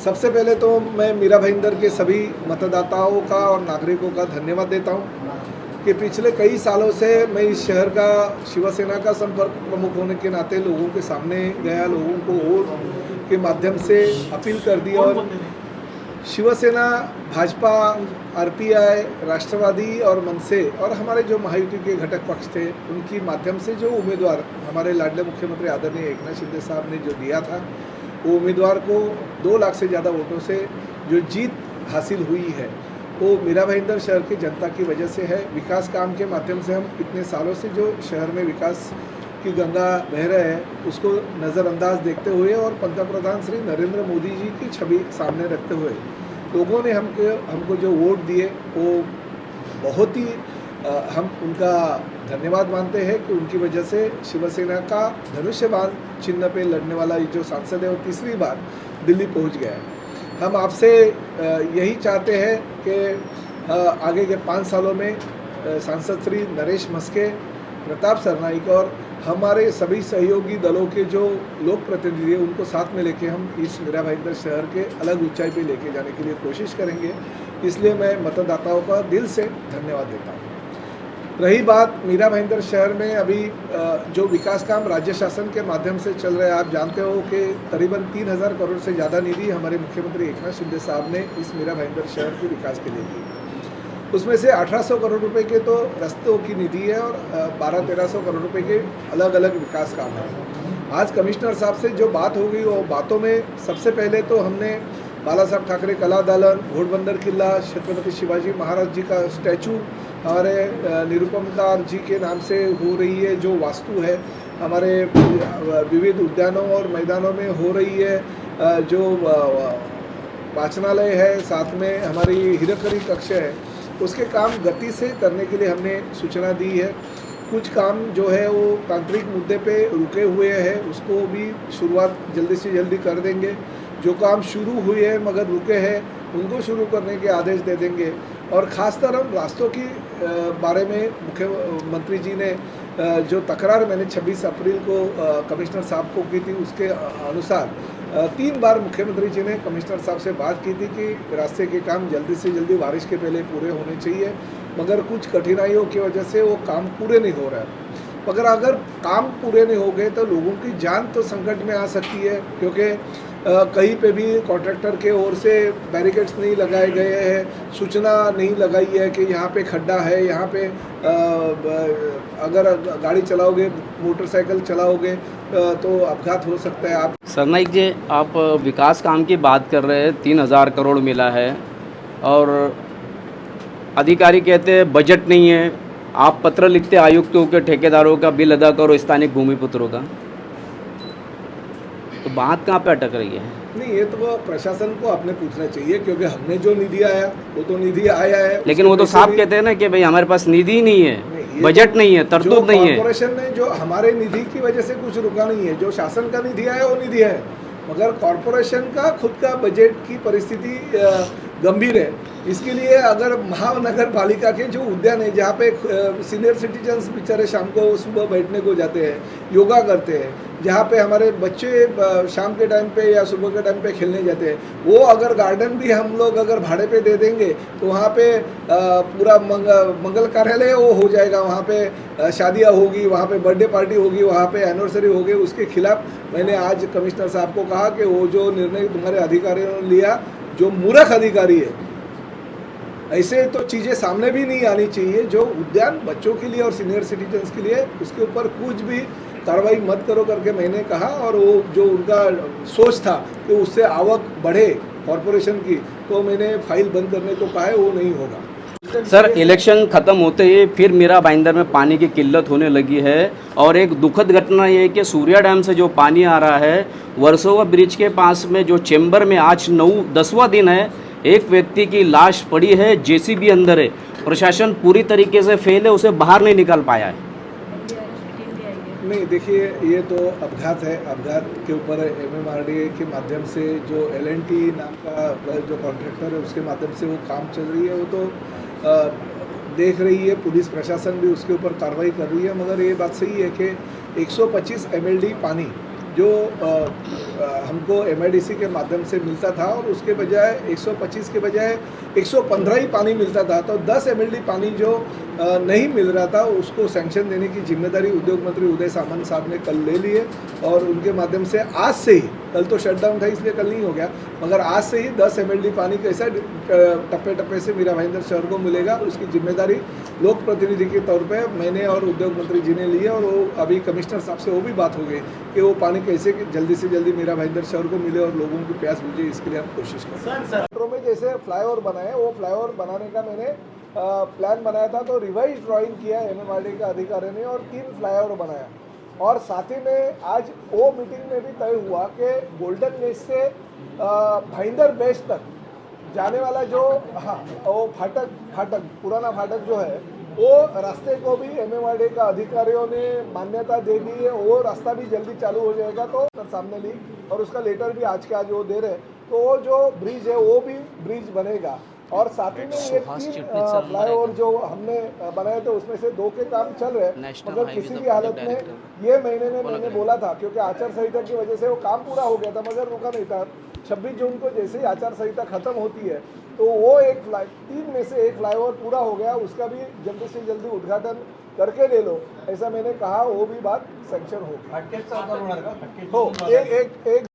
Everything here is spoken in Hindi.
सबसे पहले तो मैं मीरा भाईंदर के सभी मतदाताओं का और नागरिकों का धन्यवाद देता हूं कि पिछले कई सालों से मैं इस शहर का शिवसेना का संपर्क प्रमुख होने के नाते लोगों के सामने गया, लोगों को वोट के माध्यम से अपील कर दी और शिवसेना, भाजपा, आरपीआई, राष्ट्रवादी और मनसे और हमारे जो महायुति के घटक पक्ष थे उनकी माध्यम से जो उम्मीदवार हमारे लाडले मुख्यमंत्री आदरणीय एकनाथ शिंदे साहब ने जो दिया था, वो उम्मीदवार को 2 लाख से ज़्यादा वोटों से जो जीत हासिल हुई है वो मीरा भाईंदर शहर की जनता की वजह से है। विकास काम के माध्यम से हम इतने सालों से जो शहर में विकास की गंगा बह रहे हैं उसको नज़रअंदाज देखते हुए और पंतप्रधान श्री नरेंद्र मोदी जी की छवि सामने रखते हुए लोगों ने हमको जो वोट दिए वो बहुत ही हम उनका धन्यवाद मानते हैं कि उनकी वजह से शिवसेना का धनुष्यबाण चिन्ह पे लड़ने वाला ये जो सांसद है वो तीसरी बार दिल्ली पहुंच गया है। हम आपसे यही चाहते हैं कि आगे के 5 सालों में सांसद श्री नरेश मस्के, प्रताप सरनाईक और हमारे सभी सहयोगी दलों के जो लोक प्रतिनिधि हैं उनको साथ में लेके हम इस मीरा भाईंदर शहर के अलग ऊंचाई पे लेके जाने के लिए कोशिश करेंगे। इसलिए मैं मतदाताओं का दिल से धन्यवाद देता हूँ। रही बात मीरा भाईंदर शहर में अभी जो विकास काम राज्य शासन के माध्यम से चल रहे हैं, आप जानते हो कि करीबन 3000 करोड़ से ज़्यादा निधि हमारे मुख्यमंत्री एकनाथ शिंदे साहब ने इस मीरा भाईंदर शहर के विकास के लिए दी। उसमें से 1800 करोड़ रुपए के तो रस्तों की निधि है और 1200-1300 करोड़ रुपए के अलग अलग विकास काम है। आज कमिश्नर साहब से जो बात हो गई वो बातों में सबसे पहले तो हमने बाला साहब ठाकरे कला दालन, घोड़बंदर किला, छत्रपति शिवाजी महाराज जी का स्टैचू हमारे निरुपमकार जी के नाम से हो रही है, जो वास्तु है हमारे विविध उद्यानों और मैदानों में हो रही है, जो वाचनालय है, साथ में हमारी हीराकरी कक्ष है, उसके काम गति से करने के लिए हमने सूचना दी है। कुछ काम जो है वो तांत्रिक मुद्दे पे रुके हुए हैं, उसको भी शुरुआत जल्दी से जल्दी कर देंगे। जो काम शुरू हुए हैं मगर रुके हैं उनको शुरू करने के आदेश दे देंगे। और ख़ासतर हम रास्तों की बारे में मुख्यमंत्री जी ने जो तकरार मैंने 26 अप्रैल को कमिश्नर साहब को की थी उसके अनुसार 3 बार मुख्यमंत्री जी ने कमिश्नर साहब से बात की थी कि रास्ते के काम जल्दी से जल्दी बारिश के पहले पूरे होने चाहिए, मगर कुछ कठिनाइयों की वजह से वो काम पूरे नहीं हो रहा है। मगर अगर काम पूरे नहीं हो गए तो लोगों की जान तो संकट में आ सकती है, क्योंकि कहीं पे भी कॉन्ट्रैक्टर के ओर से बैरिकेड्स नहीं लगाए गए हैं, सूचना नहीं लगाई है कि यहाँ पे खड्डा है, यहाँ पे अगर गाड़ी चलाओगे, मोटरसाइकिल चलाओगे तो अपघात हो सकता है। आप सरनाईक जी, आप विकास काम की बात कर रहे हैं, 3000 करोड़ मिला है और अधिकारी कहते हैं बजट नहीं है। आप पत्र लिखते आयुक्तों के, ठेकेदारों का बिल अदा करो, स्थानिक भूमिपुत्रों का, तो बात कहाँ पे अटक रही है? नहीं, ये तो वो प्रशासन को अपने पूछना चाहिए, क्योंकि हमने जो निधि आया वो तो निधि आया है, लेकिन वो तो साफ कहते हैं ना कि भाई हमारे पास निधि ही नहीं है, बजट नहीं है, तरतूब नहीं है। कॉर्पोरेशन ने जो हमारे निधि की वजह से कुछ रुका नहीं है, जो शासन का निधि आया वो निधि है, मगर कॉर्पोरेशन का खुद का बजट की परिस्थिति गंभीर है। इसके लिए अगर महानगर पालिका के जो उद्यान है जहाँ पे सीनियर सिटीजन्स बेचारे शाम को सुबह बैठने को जाते हैं, योगा करते हैं, जहाँ पे हमारे बच्चे शाम के टाइम पे या सुबह के टाइम पे खेलने जाते हैं, वो अगर गार्डन भी हम लोग अगर भाड़े पे दे देंगे तो वहाँ पे पूरा मंगल कार्यालय वो हो जाएगा, वहाँ पे शादियाँ होगी, वहाँ पे बर्थडे पार्टी होगी, वहाँ पे एनिवर्सरी होगी। उसके खिलाफ मैंने आज कमिश्नर साहब को कहा कि वो जो निर्णय तुम्हारे अधिकारियों ने लिया, जो मूर्ख अधिकारी है, ऐसे तो चीज़ें सामने भी नहीं आनी चाहिए। जो उद्यान बच्चों के लिए और सीनियर सिटीजन्स के लिए, उसके ऊपर कुछ भी कार्रवाई मत करो करके मैंने कहा। और वो जो उनका सोच था कि उससे आवक बढ़े कॉरपोरेशन की, तो मैंने फाइल बंद करने को कहा है, वो नहीं होगा। सर, इलेक्शन ख़त्म होते ही फिर मीरा भाईंदर में पानी की किल्लत होने लगी है और एक दुखद घटना ये है कि सूर्या डैम से जो पानी आ रहा है, वर्सोवा ब्रिज के पास में जो चेंबर में आज 10वां दिन है, एक व्यक्ति की लाश पड़ी है, जेसीबी अंदर है, प्रशासन पूरी तरीके से फेल है, उसे बाहर नहीं निकाल पाया है। नहीं, देखिए, ये तो अपघात है। अपघात के ऊपर MMRDA के माध्यम से जो L&T नाम का जो कॉन्ट्रैक्टर है उसके माध्यम से वो काम चल रही है, वो तो देख रही है, पुलिस प्रशासन भी उसके ऊपर कार्रवाई कर रही है। मगर ये बात सही है कि 125 MLD पानी जो हमको MIDC के माध्यम से मिलता था और उसके बजाय 125 के बजाय 115 ही पानी मिलता था। तो 10 MLD पानी जो नहीं मिल रहा था उसको सैंक्शन देने की जिम्मेदारी उद्योग मंत्री उदय सामंत साहब ने कल ले ली है और उनके माध्यम से आज से ही, कल तो शटडाउन था इसलिए कल नहीं हो गया, मगर आज से ही 10 MLD पानी कैसा टप्पे टप्पे से मीरा भाईंदर शहर को मिलेगा उसकी जिम्मेदारी लोक प्रतिनिधि के तौर पे मैंने और उद्योग मंत्री जी ने ली है। और वो अभी कमिश्नर साहब से वो भी बात हो गई कि वो पानी कैसे जल्दी से जल्दी मीरा भाईंदर शहर को मिले और लोगों की प्यास बुझे, इसके लिए हम कोशिश करें। मेट्रो में जैसे फ्लाईओवर बनाए, वो फ्लाईओवर बनाने का मैंने प्लान बनाया था, तो रिवाइज ड्राइंग किया MMRD के अधिकारी ने और 3 फ्लाईओवर बनाया। और साथ ही में आज वो मीटिंग में भी तय हुआ कि गोल्डन गेट से भाईंदर बेस तक जाने वाला जो वो फाटक पुराना फाटक जो है वो रास्ते को भी MMRD का अधिकारियों ने मान्यता दे दी है। वो रास्ता भी जल्दी चालू हो जाएगा तो सामने ली और उसका लेटर भी आज के आज वो दे रहे। तो वो जो ब्रिज है वो भी ब्रिज बनेगा और साथ ही में ये 3 फ्लाईओवर जो हमने बनाए थे उसमें से 2 के काम चल रहे हैं, मगर किसी भी हालत में ये महीने में मैंने बोला था क्योंकि आचार संहिता की वजह से वो काम पूरा हो गया था मगर रुका नहीं था। 26 जून को जैसे ही आचार संहिता खत्म होती है तो वो 3 में से 1 फ्लाईओवर पूरा हो गया, उसका भी जल्दी से जल्दी उद्घाटन करके ले लो ऐसा मैंने कहा। वो भी बात सैंक्शन होगी। एक